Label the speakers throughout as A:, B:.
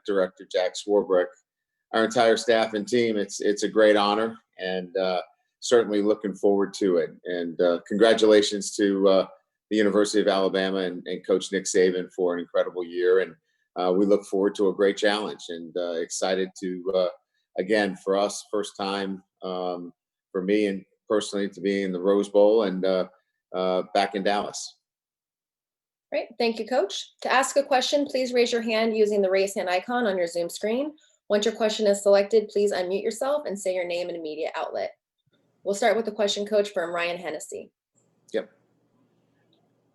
A: director, Jack Swarbrick, our entire staff and team. It's a great honor, and certainly looking forward to it. And congratulations to the University of Alabama and Coach Nick Saban for an incredible year. And we look forward to a great challenge, and excited to, again, for us, first time for me and personally to be in the Rose Bowl and back in Dallas.
B: Great. Thank you, Coach. To ask a question, please raise your hand using the raise hand icon on your Zoom screen. Once your question is selected, please unmute yourself and say your name and media outlet. We'll start with the question, Coach, from Ryan Hennessey.
A: Yep.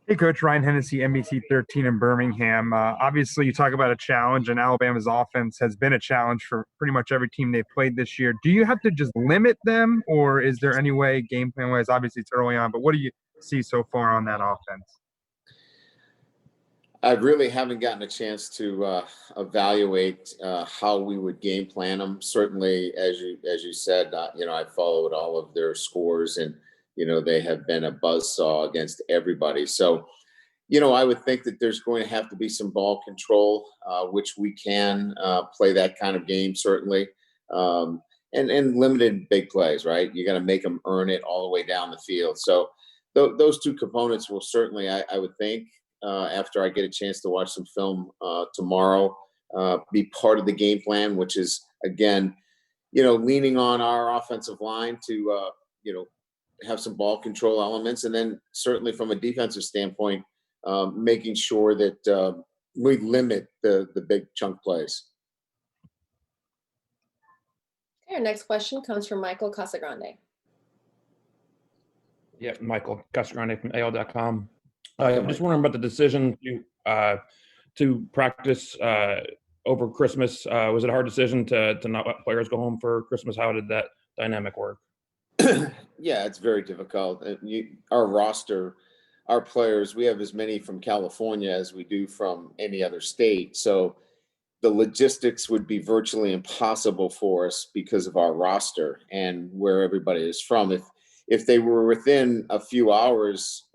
C: Hey, Coach. Ryan Hennessey, NBC 13 in Birmingham. Obviously, you talk about a challenge, and Alabama's offense has been a challenge for pretty much every team they've played this year. Do you have to just limit them, or is there any way, game plan-wise, obviously it's early on, but what do you see so far on that offense?
A: I really haven't gotten a chance to evaluate how we would game plan them. Certainly, as you said, I followed all of their scores, and they have been a buzzsaw against everybody. So, I would think that there's going to have to be some ball control, which we can play that kind of game, certainly, and limited big plays, right? You got to make them earn it all the way down the field. So those two components will certainly, I would think, after I get a chance to watch some film tomorrow, be part of the game plan, which is, again, leaning on our offensive line to, have some ball control elements. And then certainly from a defensive standpoint, making sure that we limit the big chunk plays.
B: Okay, our next question comes from Michael Casagrande.
D: Yeah, Michael Casagrande from AL.com. I'm just wondering about the decision to practice over Christmas. Was it a hard decision to not let players go home for Christmas? How did that dynamic work?
A: Yeah, it's very difficult. Our roster, our players, we have as many from California as we do from any other state. So the logistics would be virtually impossible for us because of our roster and where everybody is from. If they were within a few hours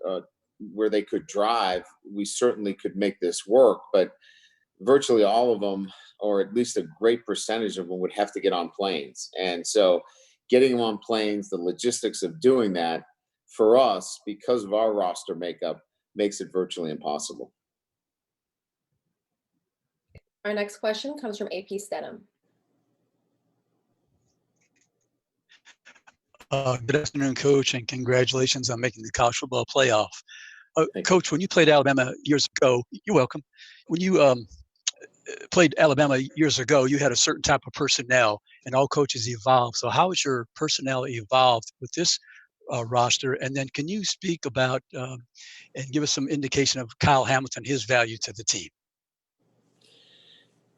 A: where they could drive, we certainly could make this work, but virtually all of them, or at least a great percentage of them, would have to get on planes. And so getting them on planes, the logistics of doing that for us, because of our roster makeup, makes it virtually impossible.
B: Our next question comes from AP Stethem.
E: Good afternoon, Coach, and congratulations on making the college football playoff. Coach, when you played Alabama years ago, you're welcome. When you played Alabama years ago, you had a certain type of personnel, and all coaches evolve. So how has your personnel evolved with this roster? And then can you speak about and give us some indication of Kyle Hamilton, his value to the team?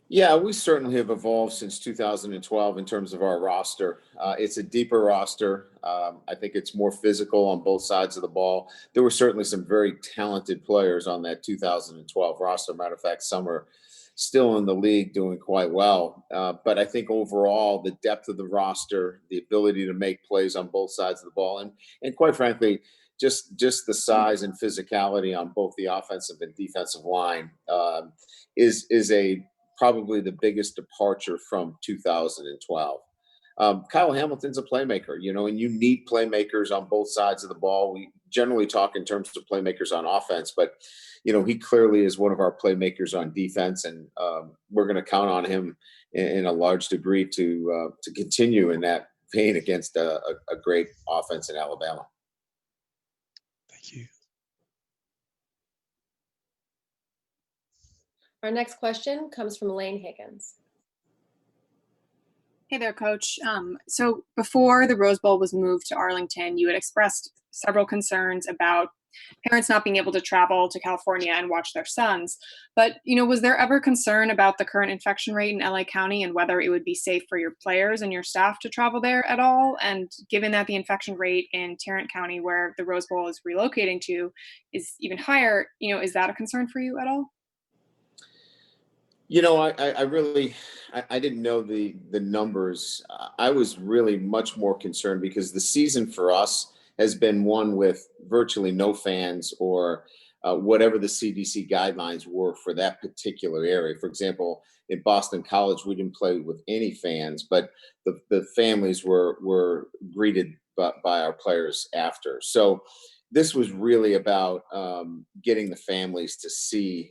A: Yeah, we certainly have evolved since 2012 in terms of our roster. It's a deeper roster. I think it's more physical on both sides of the ball. There were certainly some very talented players on that 2012 roster. Matter of fact, some are still in the league doing quite well. But I think overall, the depth of the roster, the ability to make plays on both sides of the ball, and quite frankly, just the size and physicality on both the offensive and defensive line is probably the biggest departure from 2012. Kyle Hamilton's a playmaker, and you need playmakers on both sides of the ball. We generally talk in terms of playmakers on offense, but he clearly is one of our playmakers on defense, and we're going to count on him in a large degree to continue in that vein against a great offense in Alabama.
E: Thank you.
B: Our next question comes from Lane Higgins.
F: Hey there, Coach. So before the Rose Bowl was moved to Arlington, you had expressed several concerns about parents not being able to travel to California and watch their sons. But, was there ever concern about the current infection rate in LA County and whether it would be safe for your players and your staff to travel there at all? And given that the infection rate in Tarrant County, where the Rose Bowl is relocating to, is even higher, is that a concern for you at all?
A: I didn't know the numbers. I was really much more concerned because the season for us has been one with virtually no fans or whatever the CDC guidelines were for that particular area. For example, in Boston College, we didn't play with any fans, but the families were greeted by our players after. So this was really about getting the families to see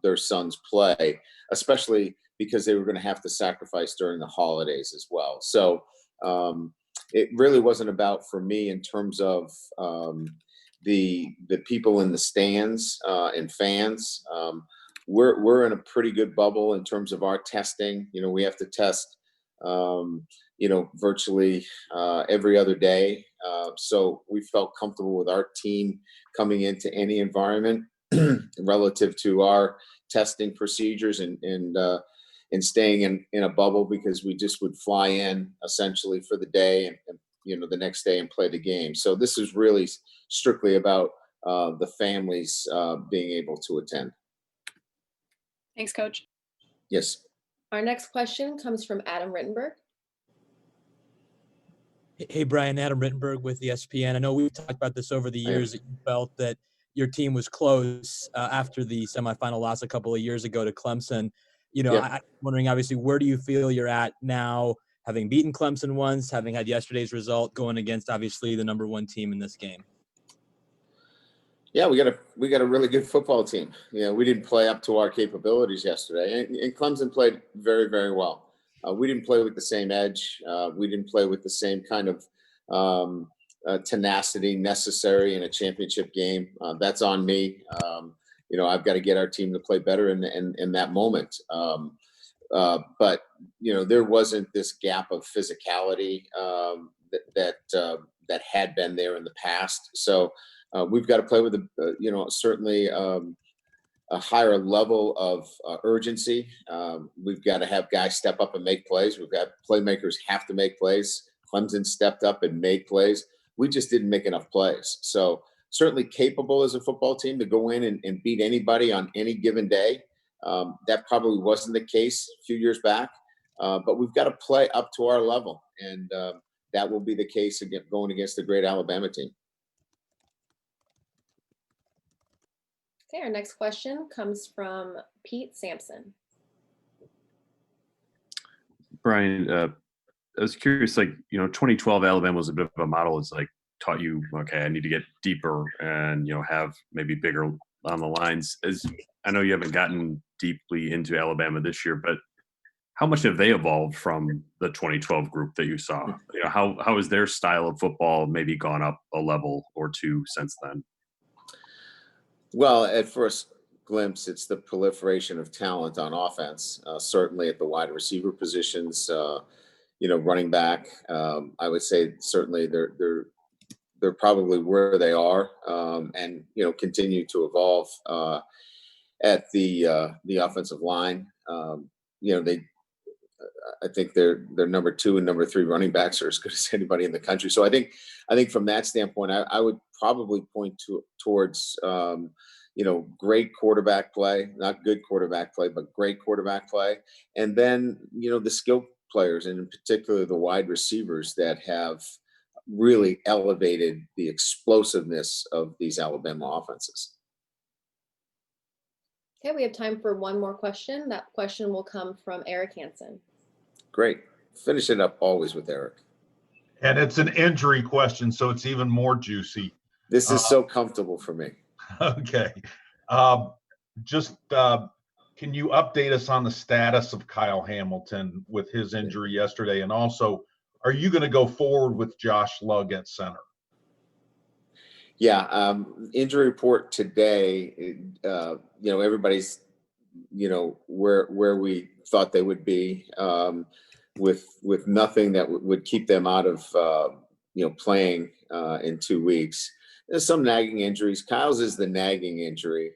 A: their sons play, especially because they were going to have to sacrifice during the holidays as well. So it really wasn't about, for me, in terms of the people in the stands and fans. We're in a pretty good bubble in terms of our testing. We have to test virtually every other day. So we felt comfortable with our team coming into any environment relative to our testing procedures and staying in a bubble, because we just would fly in essentially for the day and the next day and play the game. So this is really strictly about the families being able to attend.
F: Thanks, Coach.
A: Yes.
B: Our next question comes from Adam Rittenberg.
G: Hey, Brian, Adam Rittenberg with ESPN. I know we've talked about this over the years, that you felt that your team was close after the semifinal loss a couple of years ago to Clemson. I'm wondering, obviously, where do you feel you're at now, having beaten Clemson once, having had yesterday's result, going against, obviously, the number one team in this game?
A: Yeah, we got a really good football team. We didn't play up to our capabilities yesterday, and Clemson played very, very well. We didn't play with the same edge. We didn't play with the same kind of tenacity necessary in a championship game. That's on me. I've got to get our team to play better in that moment. But there wasn't this gap of physicality that had been there in the past. So we've got to play with certainly a higher level of urgency. We've got to have guys step up and make plays. We've got playmakers have to make plays. Clemson stepped up and made plays. We just didn't make enough plays. So certainly capable as a football team to go in and beat anybody on any given day. That probably wasn't the case a few years back, but we've got to play up to our level. And that will be the case again, going against the great Alabama team.
B: Okay, our next question comes from Pete Sampson.
H: Brian, I was curious, 2012 Alabama was a bit of a model. It's taught you, okay, I need to get deeper and, have maybe bigger on the lines. As I know you haven't gotten deeply into Alabama this year, but how much have they evolved from the 2012 group that you saw? How has their style of football maybe gone up a level or two since then?
A: Well, at first glimpse, it's the proliferation of talent on offense, certainly at the wide receiver positions, running back. I would say certainly they're probably where they are, and continue to evolve at the offensive line. I think their number 2 and number 3 running backs are as good as anybody in the country. So I think from that standpoint, I would probably point towards great quarterback play, not good quarterback play, but great quarterback play. And then, the skill players, and in particular the wide receivers that have really elevated the explosiveness of these Alabama offenses.
B: Okay, we have time for one more question. That question will come from Eric Hansen.
A: Great. Finish it up always with Eric.
I: And it's an injury question, so it's even more juicy.
A: This is so comfortable for me.
I: Okay. Can you update us on the status of Kyle Hamilton with his injury yesterday? And also, are you going to go forward with Josh Lugg at center?
A: Yeah. Injury report today, everybody's, where we thought they would be, with nothing that would keep them out of, playing in 2 weeks. There's some nagging injuries. Kyle's is the nagging injury,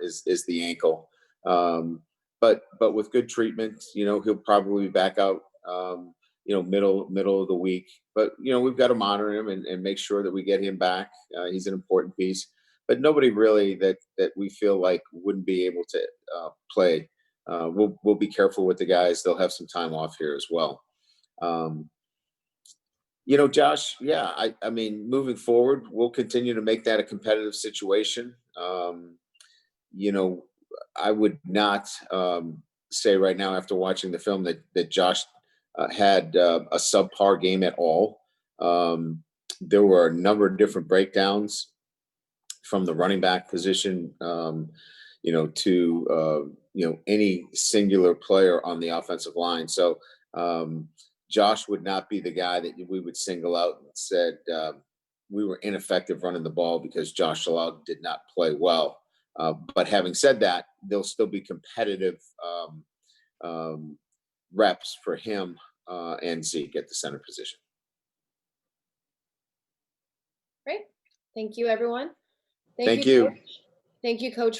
A: is the ankle. But with good treatment, he'll probably be back out, middle of the week. But, we've got to monitor him and make sure that we get him back. He's an important piece. But nobody really that we feel like wouldn't be able to play. We'll be careful with the guys. They'll have some time off here as well. Josh, yeah, I mean, moving forward, we'll continue to make that a competitive situation. I would not say right now after watching the film that Josh had a subpar game at all. There were a number of different breakdowns from the running back position, to any singular player on the offensive line. So Josh would not be the guy that we would single out and said we were ineffective running the ball because Josh Salau did not play well. But having said that, there'll still be competitive reps for him and Zeke at the center position.
B: Great. Thank you, everyone.
A: Thank you.
B: Coach. Thank you, Coach,